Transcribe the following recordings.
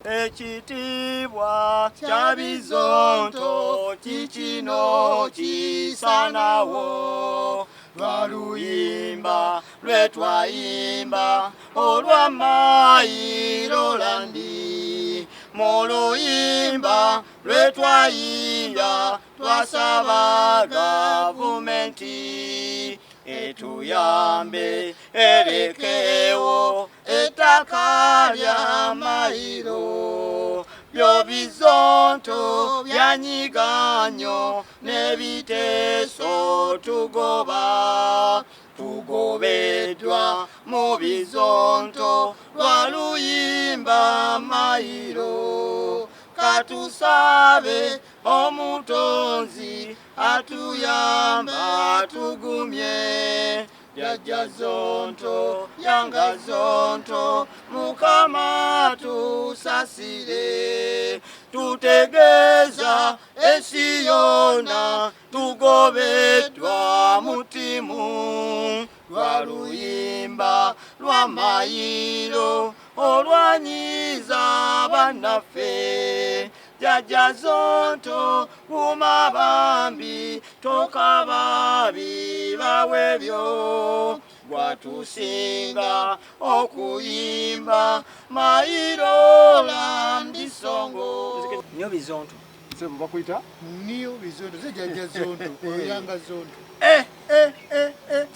Ekitiibwa kya Bizonto kikino kisanawo lwaluyimba lwe twayimba olwa Mailolandi mu luyimba lwe twayimba twasaba gavumenti etuyambe erekewo ettaka lya Mailo byo Bizonto byanyiganyo n'ebiteeso tugobeddwa mu Bizonto lwaluyimba Mailo katusabe omutonzi atuyamba tugumye Jajja Zonto yanga Zonto Mukama tusasire tutegeeza ensi yonna tugobeddwa mutimu lwaluyimba lwa Mailo olwanyiza bannaffe Jajja Zonto kuma bambi tokababi bawebyo gwatusinga okuyimba Mailolandi songo Nyo Bizonto sebo bakuita Nyo Bizonto ze Jajja Zonto oyanga Zonto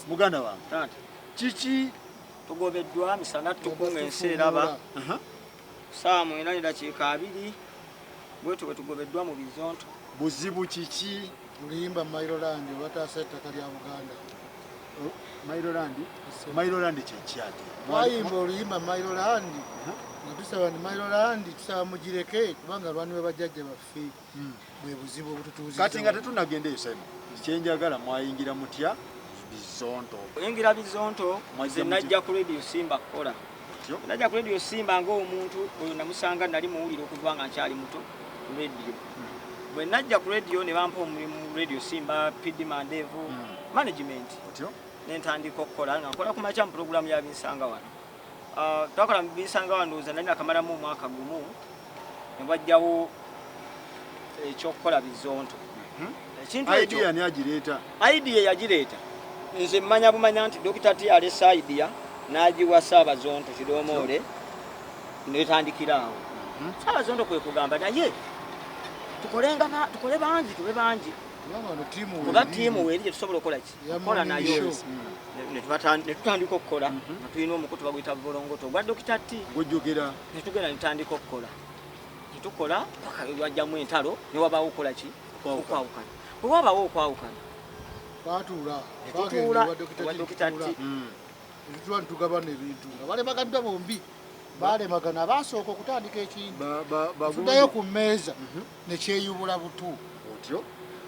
muganda wange tante kiki tugobeddwa misana tukunga ensi eraba saa 8:2 bwetu betugobeddwa mu Bizonto buzibu kiki oluyimba Mailolandi bataasa ettaka lya Buganda Mailolandi kyekyate twayimba oluyimba Mailolandi nga tusaba ni Mailolandi tusaba mugireke kubanga abaana be bajjajja baffe bwe buzibu obututuuziza kati nga tetunagenda eyo sebo kyenjagala mwayingira mutya Bizonto oyingira Bizonto nze najja ku Radio Simba kola najja ku Radio Simba ng'omuntu oyo namusanga nali muwulira okuva nga nkyali muto ku radio bwe najja ku radio ne bampa omulimu mu Radio Simba PD Mandevu management nentandika okukola nga nkola ku makya mu programu ya Binsanga wano twakola mu Binsanga wano ndowooza nali nakamalamu omwaka gumu ne bajjawo ekyokukola Bizonto idea ni agireeta idea yagireeta nze mmanya bumanya nti Dr. T alessa idea n'agiwa Ssaabazonto Kidomoole netandikira awo Ssaabazonto kwe kugamba naye tukole bangi tube bangi kuba tiimu weeri gye tusobola okukola ki okukola nayo netutandika okukola nga tulina omukutu baguyita Bolongoto ogwa Dr. T gujjukira netugenda netandika okukola netukola paka lwajjamu entalo ne wabaawo okukola ki okwawukana bwe wabaawo okwawukana twatuula owa Dr. T tugabana ebintu nga balemagana bombi balemagana basooka okutandika ekintu tuddayo ku mmeeza nekyeyubula butu otyo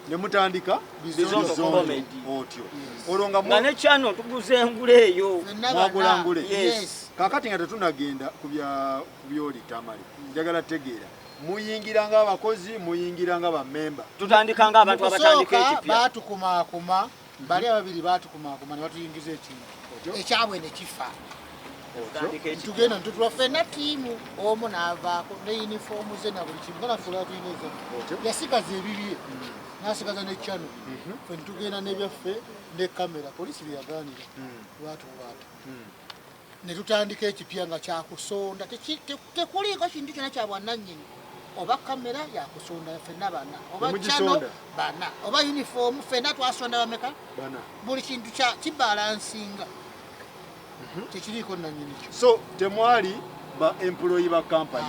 ne mutandika Bizonto comedy otyo olwo nga ne channel tuguze engule eyo mwagula ngule yes kakati nga tetunagenda ku byoli tamali njagala tegeera muyingira nga abakozi muyingira nga bamemba tutandika nga abantu abatandika ekipya batukumaakuma bali ababiri batukumaakuma ne batuyingiza ekintu ekyabwe ne kifa tugenda ntutula ffenna ttiimu omu n'avaako ne yunifoomu ze na buli kimu ganafula tuyineza yasigaza ebibye n'asigaza ne channel ffe ntugenda n'ebyaffe ne kamera poliisi byeyagaanira lwatu ne tutandika ekipya nga kyakusonda tekuliiko kintu kyonna kya bwannannyini oba kamera yakusonda ffenna bana oba channel bana oba yunifoomu ffenna twasonda bameka buli kintu kibalansinga tekiriiko nannyini kyo so temwali ba employee ba company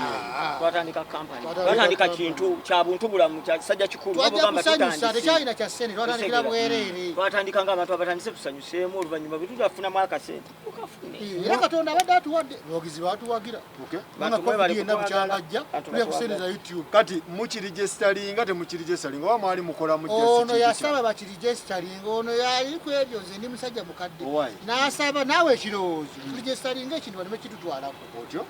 twatandika company twatandika kintu kya buntu bulamu kya sajja kikulu twagamba tusanyusa tekyalina kya ssente twatandikira bwereere twatandika nga abantu abatandise tusanyuseemu oluvannyuma bwe tutafunamu akasente tukafune era Katonda abadde atuwadde abawagizi baatuwagira nga covid yenna bukyangajja tulya kuseneza YouTube kati mukirigisitalinga temukirigisitalinga oba mwali mukola mu ono yasaba bakirigisitalinga ono yali ku ebyo nze ndi musajja mukadde n'asaba naawe ekirowoozo tuligisitalinga ekintu baleme kitutwalako otyo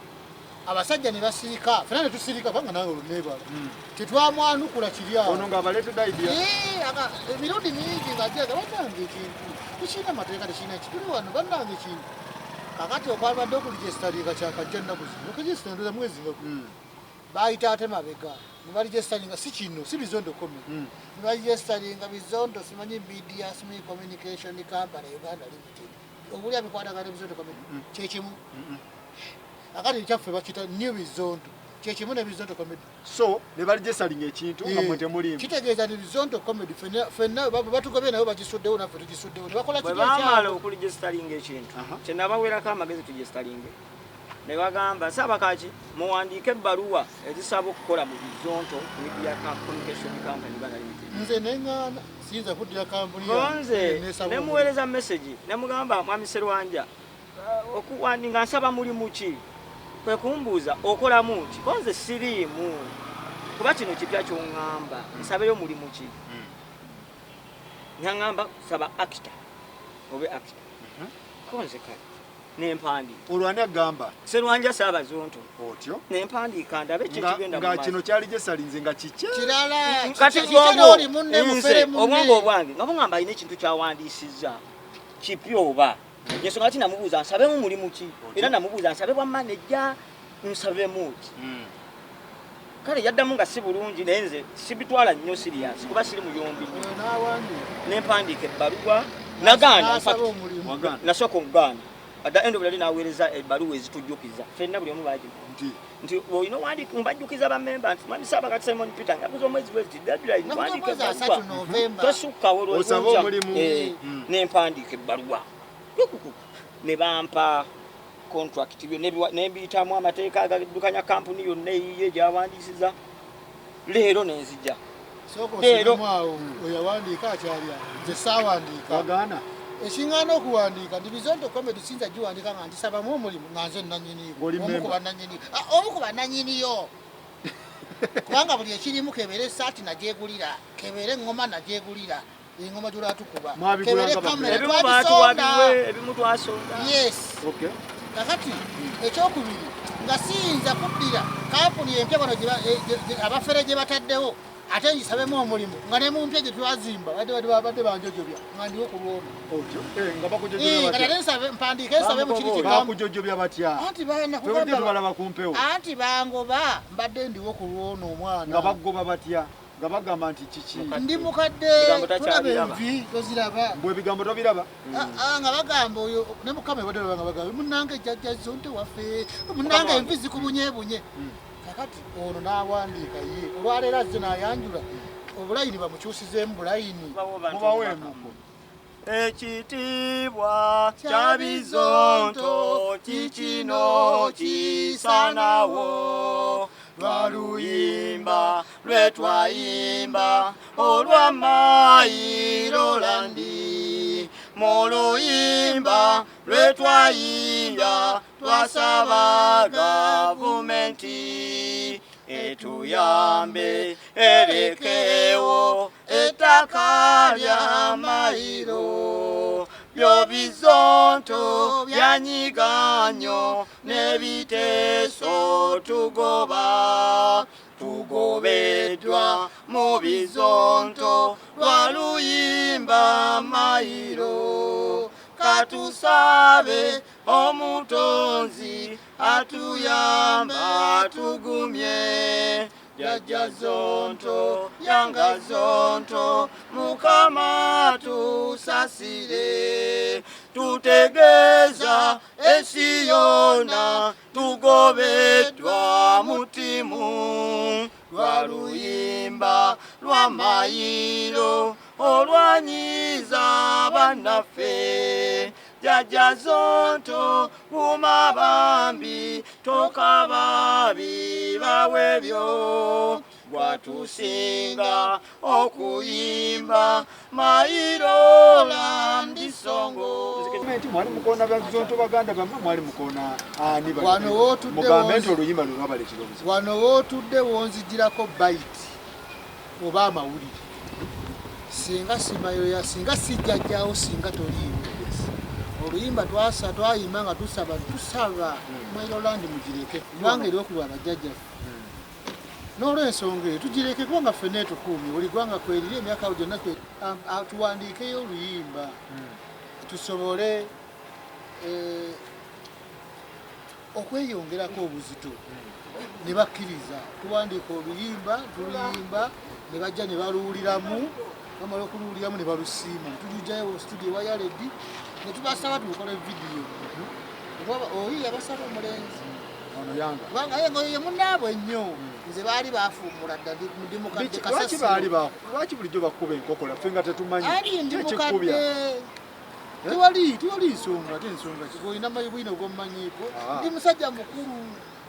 abasajja ne basirika fena ne tusirika kubanga nange olunebala tetwamwanukula kiri awo ono ng'abaleetedde idea emirundi mingi ng'ajjaga bannange ekintu tekirina mateeka tekirina kituli wano bannange ekintu kakati okwabadde okuligisitalinga kyakajja nnaku zino okuligisitalinga mwezi nga bayita ate mabega nebaligestalinga si kino si bizondo comedy nebaligestalinga bizondo simanyi media simanyi communication company Uganda Limited obulya bikwatagana bizondo comedy kyekimu akati kyaffe bakita new bizondo kyekimu ne bizondo comedy so ne baligestalinga ekintu nga mwe temulimu kitegeeza ni bizondo comedy fenna batugobye nabo bagisuddewo naffe tugisuddewo ne bakola bwe baamala okuligestalinga ekintu kye nabaweerako amagezi tugestalinge ne bagamba Ssaabakaki muwandiike ebbaluwa ezisaba okukola mu bizonto media communication company Uganda Limited. Nze neŋŋaana siyinza kuddira kampuni nze ne muweereza message ne mugamba mwami Sserwanja okuwandinga nsaba mulimu ki kwe kumbuuza okolamu ki nze siriimu kuba kino kipya ky'oŋŋamba nsabeyo mulimu ki nyaŋŋamba saba actor obe actor konze kale nempandiika olwani agamba Sserwanja Ssaabazonto otyo nempandiika ndabe kyekigenda nga kino kyali gyesalinze nga kiki kirala kati oli munne mufere obwongo obwange nga bugamba alina ekintu kyawandiisizza kipya oba ensonga lwaki namubuuza nsabemu mulimu ki era namubuuza nsabe bwa manejja nsabemu ki kale yaddamu nga si bulungi naye nze sibitwala nnyo sirias kuba siri muyombi nempandiika ebbaluwa nagaana nasooka omugaana at the end of the day naweereza ebbaluwa ezitujjukiza ffenna buli omu bagimu nti olina owandiika mbajjukiza bammemba nti mwami Ssaabakaki Simon Peter njaguza omwezi bwezi deadline wandiika ebbaluwa tosukkawo nempandiika ebbaluwa ne bampa contract nebiyitamu amateeka agaddukanya kampuni yonna eyiye gyawandiisiza leero nenzija oyawandiika akyalya nze saawandiika wagaana ekiŋŋaana okuwandiika ndi bizondo comedy sinza giwandiika nga ndisabamu omulimu nga nze omu ku bannannyiniyo kubanga buli ekirimu kebeere esaati nagyegulira kebeere eŋŋoma nagyegulira engoma gyolwatukuba kebeere kamera ebimu twasonda yes kakati ekyokubiri nga siyinza kuddira kampuni empya bano abafere gye bataddewo ate ngisabemu omulimu nga ne mu mpya gye twazimba badde banjojobya nga ndiwo ku lwono mpandiike nsabe mu kiri bakujojobya batya anti bangoba mbadde ndiwo ku lwono omwana nga bagoba batya nga bagamba nti kiki ndi mukadde tulaba envi toziraba mbwe ebigambo tobiraba nga bagamba oyo ne mukama ebadde nga bagamba munnange ejjajja zonte waffe munnange envi zikubunyebunye kakati ono n'awandiika ye olwaleero azze n'ayanjula obulayini bamukyusizeemu bulayini mubaweemuko ekitiibwa kya bizonto kikino kisanawo lwaluyimba lwetwayimba olwa Mailolandi mu luyimba lwetwayimba twasaba gavumenti etuyambe erekewo ettaka lya Mailo byo bizonto byanyiganyo n'ebiteeso tugobeddwa mu bizonto lwa luyimba Mailo katusabe omutonzi atuyamba atugumye jajja zonto yanga zonto mukama tusasire tutegeeza ensi yonna tugobeddwa mutimu lwa luyimba lwa Mailo olwanyiza bannaffe jajja zonto kumabambi tokababi bawebyo gwatusinga okuyimba Mailolandi songo mwali mukoona bazonto baganda bamwe mwali mukoona ani mugambe nti oluyimba lwebabalekera obuzibu wano wootudde wonzijirako bayiti oba amawulire singa simayo singa sijjajjawo singa toliiwo oluyimba twayimba nga tusaba Mailolandi mugireke kubanga eri okulwa abajjajjaffe n'olw'ensonga eyo tugireke kubanga ffenna etukuumye buli gwanga kweriri emyaka gyonna tuwandiikeyo oluyimba tusobole okweyongerako obuzito ne bakkiriza tuwandiika oluyimba tuluyimba ne bajja ne baluwuliramu bamala okuluwuliramu ne balusiima ne tujujjayo studio wa Yaredi ne tubasaba tulukole vidiyo oyi yabasaba omulenzi ono yanga kubanga ye munnaabwe nnyo nze baali bafuumula dda ndi mukadde lwaki bulijjo bakkuba enkokola ffe nga tetumanyi ali ndi mukadde tewali nsonga ate ensonga olina bwina ogwomumanyiiko ndi musajja mukulu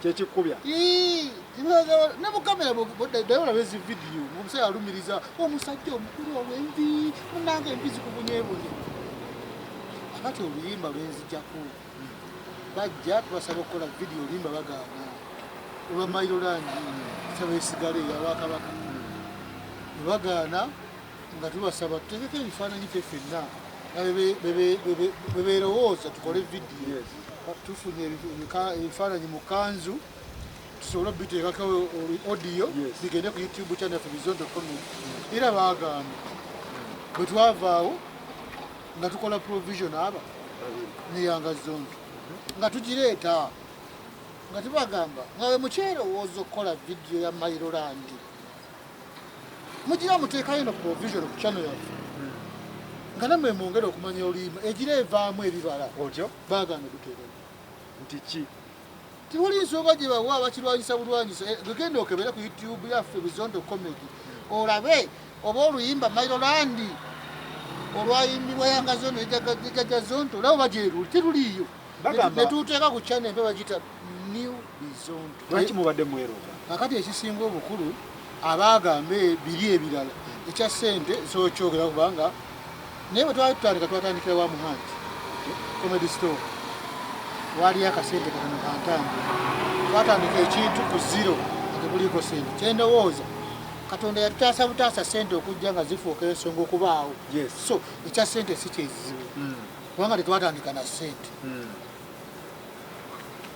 kyekikubya ne mukamera ddayo olaba ezi vidiyo omusajja alumiriza omusajja omukulu olw'envi munange envi zikubunyebunye akati oluyimba lwenzijjako bajja tubasaba okukola vidiyo oluyimba bagaana olwa Mayiroland saba esigale eyawakabaka nebagaana nga tubasaba tutegeko ebifaananyi ffe ffenna beberowooza tukole vidiyo tufunye ebifaananyi mu kanzu tusobole obiteekako audio bigende ku YouTube channel for Bizondo Comedy era baagaana bwe twavaawo nga tukola provision aba ne Yanga Zondo nga tugireeta nga tubagamba nga we mukyerowooza okukola vidiyo ya Mayiroland mugira muteekayo no provision ku channel yaffe nga namwe mwongera okumanya oluyimba egira evaamu ebibala otyo baagaana duteeka nti ki tiwali nsonga gye bawa bakirwanyisa bulwanyisa gegenda okebera ku YouTube yaffe Bizondo Comedy olabe oba oluyimba Mayiroland olwayimbibwa Yanga Zondo ejjaja Zondo olaba bagyeruli teruliiyo netuteeka ku channel empe bagita New Bizondo lwaki mubadde mweroga kakati ekisinga obukulu abaagambe biri ebirala ekya ssente sokyogera kubanga naye bwe twali twatandikira wa Muhanti Comedy Store wali akasente katono kantange twatandika ekintu ku zero tebuliko sente kyendowooza Katonda yatutaasa butaasa sente okujja nga zifuuka ensonga okubaawo so ekya sente si kyezizibu kubanga tetwatandika na sente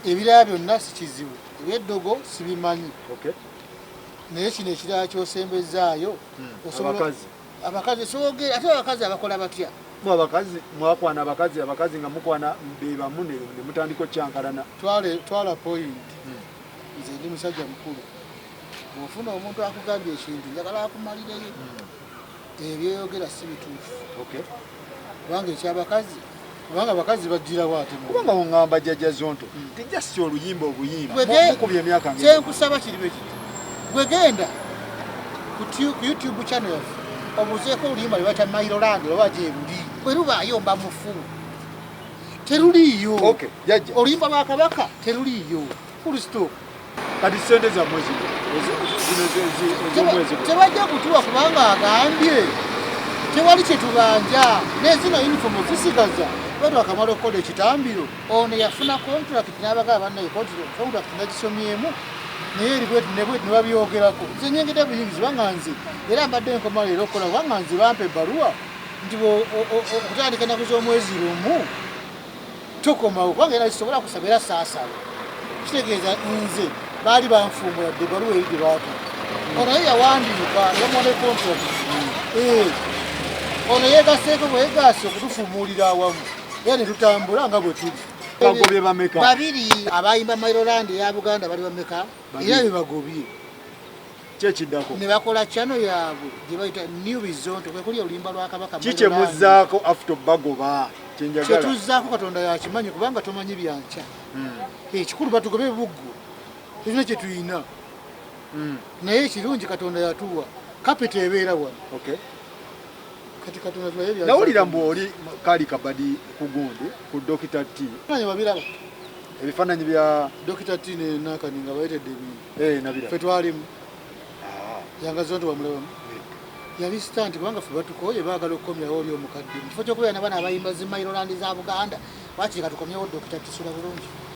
ebirala byonna si kizibu ebyeddogo sibimanyi naye kino ekirala kyosembezaayo abakazi soogera ate abakazi abakola batya abakazi mwakwana abakazi nga mukwana bebamu ne mutandika okyankalana twala point nze ndi musajja mukulu bw'ofuna omuntu akugambye ekintu njagala akumalireyo ebyeyogera si bituufu kubanga ekyabakazi kubanga abakazi bajjirawo ate kubanga oŋŋamba jjajja Zonto tijja si oluyimba obuyimba mukubye emyaka kyenkusaba kiribe kiti gwe genda ku YouTube channel yaffe obuzeeko oluyimba lwe bata Mayiroland oba gyeruli bwe lubaayo mba mufu teruliiyo oluyimba lwa Kabaka teruliiyo full stop kati sente za mwezi tebajja kutuwa kubanga agambye tewali kyetubanja nezino uniform zisigaza bwe twakamala okukola ekitambiro ono yafuna contract n'abagaba bannaye contract nagisomyemu naye eribweti nebabyogerako nze nyengedde buyingizi banganze era mbadde nkoma leero okukola banganze bampa ebbaluwa nti okutandika ennaku z'omwezi lumu tokomawo kubanga era kisobola kusaba era saasala kitegeeza nze baali banfuumuladde ebbaluwa eri gye baata ono ye yawandiika yamwane contract ono yeegaseeko bweyegaase okutufuumuulira awamu era ne tutambula nga bwe tuli bagobye bameka babiri abayimba Mayiroland ya Buganda bali bameka era bebagobye kyekiddako ne bakola channel yaabwe gye bayita New Bizondo kwe kuli oluyimba lwa Kabaka kikyemuzaako after bagoba kyenjagala kyetuzaako Katonda yakimanyi kubanga tomanyi byanca ekikulu batugobe buggu tulina kye tuyina naye ekirungi Katonda yatuwa kapita ebeera wano kati Katonda tuwaye nawulira mbu oli Kali Kabadi ku Gundi ku Dr. T babiraba ebifaananyi bya Dr. T ne Nakani nga bayitedde ebintu nabira ffe twalimu Yanga Zondo bamulabamu yali stanti kubanga ffe batukoye baagala okukomyawo oli omukadde mu kifo ky'okubeera n'abaana abayimba zi Mayiroland za Buganda wakiri katukomyewo Dr. T sula bulungi